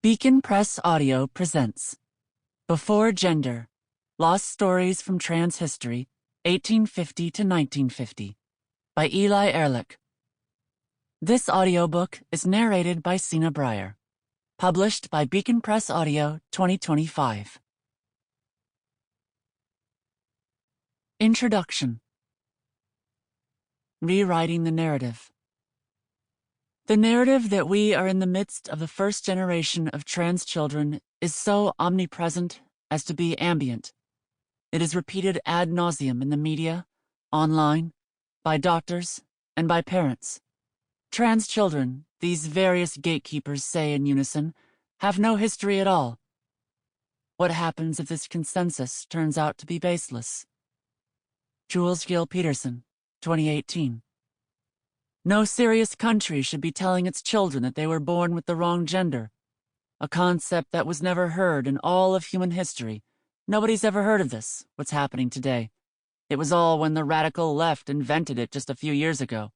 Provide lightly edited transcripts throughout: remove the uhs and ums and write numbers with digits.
Beacon Press Audio presents Before Gender, Lost Stories from Trans History, 1850 to 1950, by Eli Erlick. This audiobook is narrated by Sena Bryer, published by Beacon Press Audio 2025. Introduction. Rewriting the narrative. The narrative that we are in the midst of the first generation of trans children is so omnipresent as to be ambient. It is repeated ad nauseum in the media, online, by doctors, and by parents. Trans children, these various gatekeepers say in unison, have no history at all. What happens if this consensus turns out to be baseless? Jules Gill Peterson, 2018. No serious country should be telling its children that they were born with the wrong gender, a concept that was never heard in all of human history. Nobody's ever heard of this, what's happening today. It was all when the radical left invented it just a few years ago.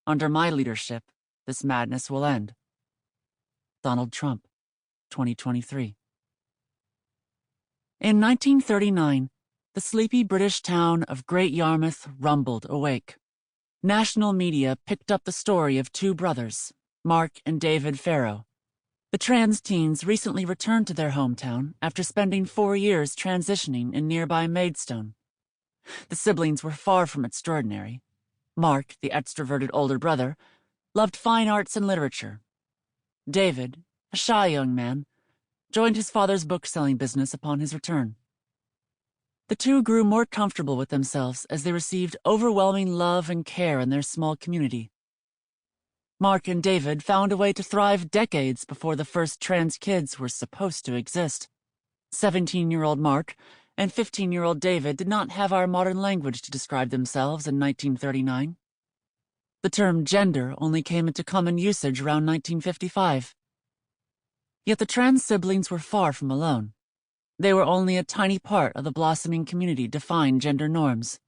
Under my leadership, this madness will end. Donald Trump, 2023. In 1939, the sleepy British town of Great Yarmouth rumbled awake. National media picked up the story of two brothers, Mark and David Farrow. The trans teens recently returned to their hometown after spending 4 years transitioning in nearby Maidstone. The siblings were far from extraordinary. Mark, the extroverted older brother, loved fine arts and literature. David, a shy young man, joined his father's book-selling business upon his return. The two grew more comfortable with themselves as they received overwhelming love and care in their small community. Mark and David found a way to thrive decades before the first trans kids were supposed to exist. 17-year-old Mark and 15-year-old David did not have our modern language to describe themselves in 1939. The term gender only came into common usage around 1955. Yet the trans siblings were far from alone. They were only a tiny part of the blossoming community defined gender norms.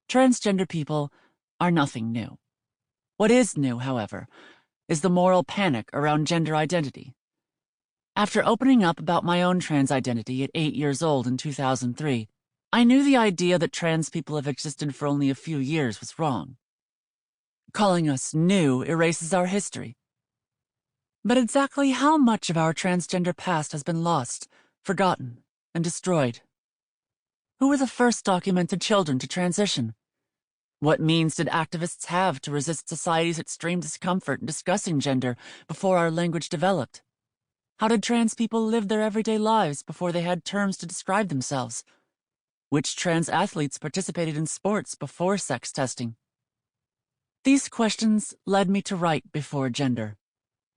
Transgender people are nothing new. What is new, however, is the moral panic around gender identity. After opening up about my own trans identity at 8 years old in 2003, I knew the idea that trans people have existed for only a few years was wrong. Calling us new erases our history. But exactly how much of our transgender past has been lost, forgotten, and destroyed? Who were the first documented children to transition? What means did activists have to resist society's extreme discomfort in discussing gender before our language developed? How did trans people live their everyday lives before they had terms to describe themselves? Which trans athletes participated in sports before sex testing? These questions led me to write Before Gender,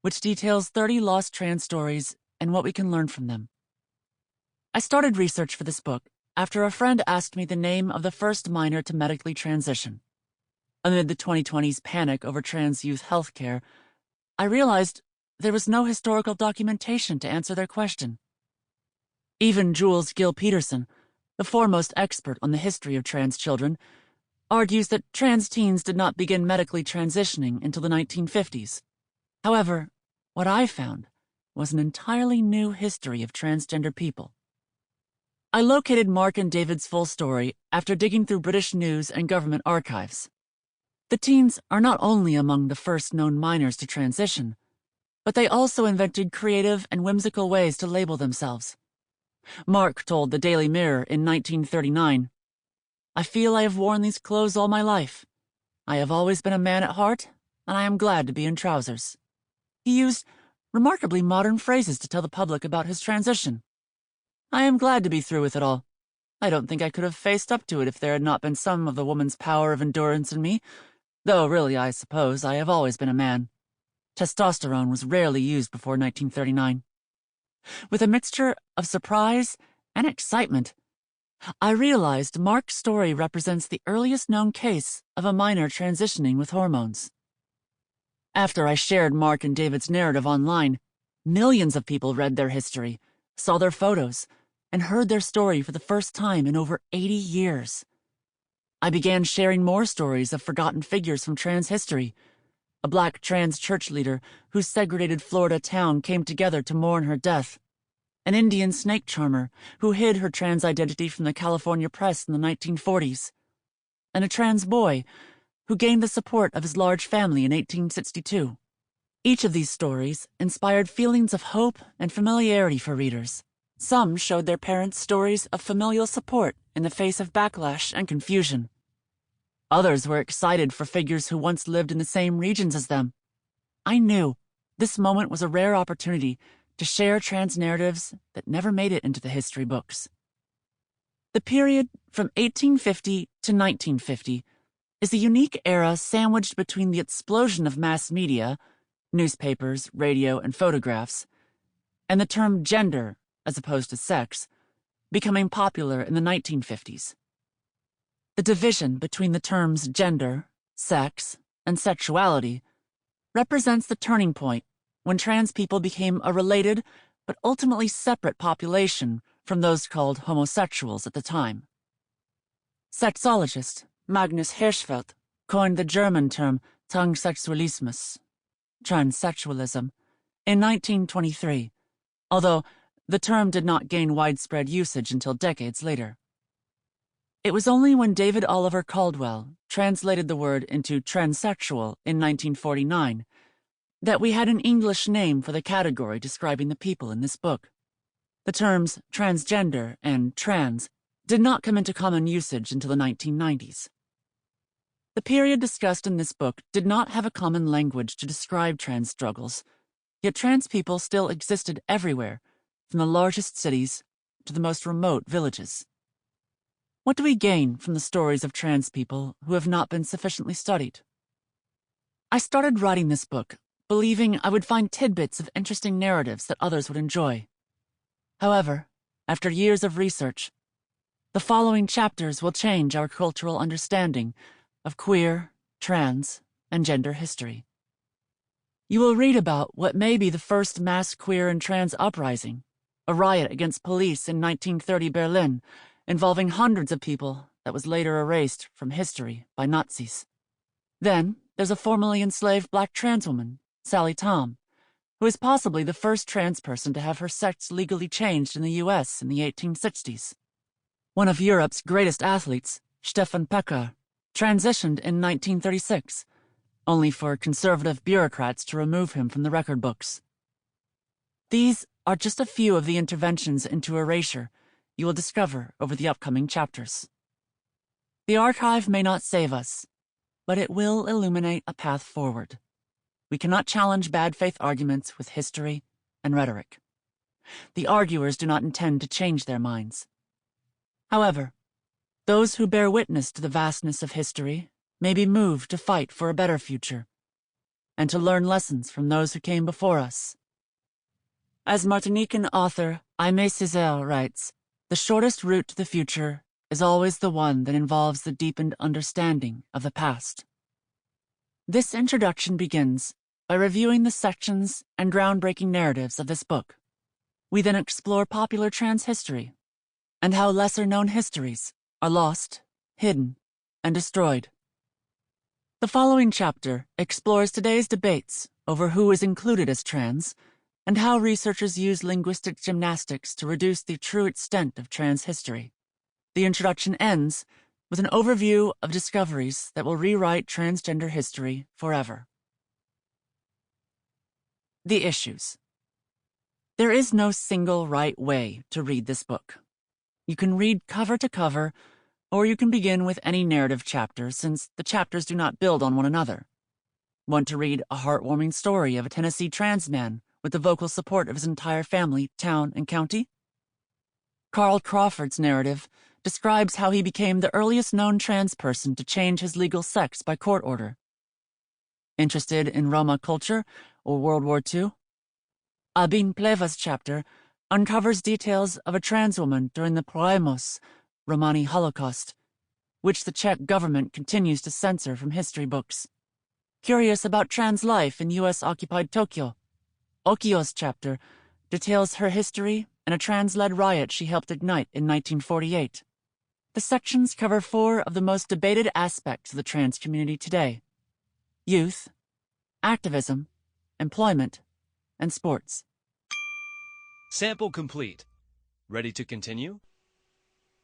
which details 30 lost trans stories and what we can learn from them. I started research for this book after a friend asked me the name of the first minor to medically transition. Amid the 2020s panic over trans youth health care, I realized there was no historical documentation to answer their question. Even Jules Gill Peterson, the foremost expert on the history of trans children, argues that trans teens did not begin medically transitioning until the 1950s. However, what I found was an entirely new history of transgender people. I located Mark and David's full story after digging through British news and government archives. The teens are not only among the first known minors to transition, but they also invented creative and whimsical ways to label themselves. Mark told the Daily Mirror in 1939, "I feel I have worn these clothes all my life. I have always been a man at heart, and I am glad to be in trousers." He used remarkably modern phrases to tell the public about his transition. "I am glad to be through with it all. I don't think I could have faced up to it if there had not been some of the woman's power of endurance in me, though really I suppose I have always been a man." Testosterone was rarely used before 1939. With a mixture of surprise and excitement, I realized Mark's story represents the earliest known case of a minor transitioning with hormones. After I shared Mark and David's narrative online, millions of people read their history, saw their photos, and heard their story for the first time in over 80 years. I began sharing more stories of forgotten figures from trans history, a black trans church leader whose segregated Florida town came together to mourn her death, an Indian snake charmer who hid her trans identity from the California press in the 1940s, and a trans boy who gained the support of his large family in 1862. Each of these stories inspired feelings of hope and familiarity for readers. Some showed their parents stories of familial support in the face of backlash and confusion. Others were excited for figures who once lived in the same regions as them. I knew this moment was a rare opportunity to share trans narratives that never made it into the history books. The period from 1850 to 1950 is a unique era sandwiched between the explosion of mass media, newspapers, radio, and photographs, and the term gender, as opposed to sex, becoming popular in the 1950s. The division between the terms gender, sex, and sexuality represents the turning point when trans people became a related but ultimately separate population from those called homosexuals at the time. Sexologist Magnus Hirschfeld coined the German term Transsexualismus, transsexualism, in 1923, although the term did not gain widespread usage until decades later. It was only when David Oliver Caldwell translated the word into transsexual in 1949 that we had an English name for the category describing the people in this book. The terms transgender and trans did not come into common usage until the 1990s. The period discussed in this book did not have a common language to describe trans struggles, yet trans people still existed everywhere, from the largest cities to the most remote villages. What do we gain from the stories of trans people who have not been sufficiently studied? I started writing this book believing I would find tidbits of interesting narratives that others would enjoy. However, after years of research, the following chapters will change our cultural understanding of queer, trans, and gender history. You will read about what may be the first mass queer and trans uprising, a riot against police in 1930 Berlin, involving hundreds of people that was later erased from history by Nazis. Then there's a formerly enslaved black trans woman, Sally Tom, who is possibly the first trans person to have her sex legally changed in the U.S. in the 1860s. One of Europe's greatest athletes, Stefan Pecker, transitioned in 1936, only for conservative bureaucrats to remove him from the record books. These are just a few of the interventions into erasure you will discover over the upcoming chapters. The archive may not save us, but it will illuminate a path forward. We cannot challenge bad faith arguments with history and rhetoric. The arguers do not intend to change their minds. However, those who bear witness to the vastness of history may be moved to fight for a better future and to learn lessons from those who came before us. As Martinican author Aimé Césaire writes, the shortest route to the future is always the one that involves the deepened understanding of the past. This introduction begins by reviewing the sections and groundbreaking narratives of this book. We then explore popular trans history and how lesser-known histories are lost, hidden, and destroyed. The following chapter explores today's debates over who is included as trans and how researchers use linguistic gymnastics to reduce the true extent of trans history. The introduction ends with an overview of discoveries that will rewrite transgender history forever. The issues. There is no single right way to read this book. You can read cover to cover, or you can begin with any narrative chapter since the chapters do not build on one another. Want to read a heartwarming story of a Tennessee trans man with the vocal support of his entire family, town, and county? Carl Crawford's narrative describes how he became the earliest known trans person to change his legal sex by court order. Interested in Roma culture or World War II? Albin Pleva's chapter uncovers details of a trans woman during the Primus Romani Holocaust, which the Czech government continues to censor from history books. Curious about trans life in U.S.-occupied Tokyo? Okio's chapter details her history and a trans-led riot she helped ignite in 1948. The sections cover 4 of the most debated aspects of the trans community today: youth, activism, employment, and sports. Sample complete. Ready to continue?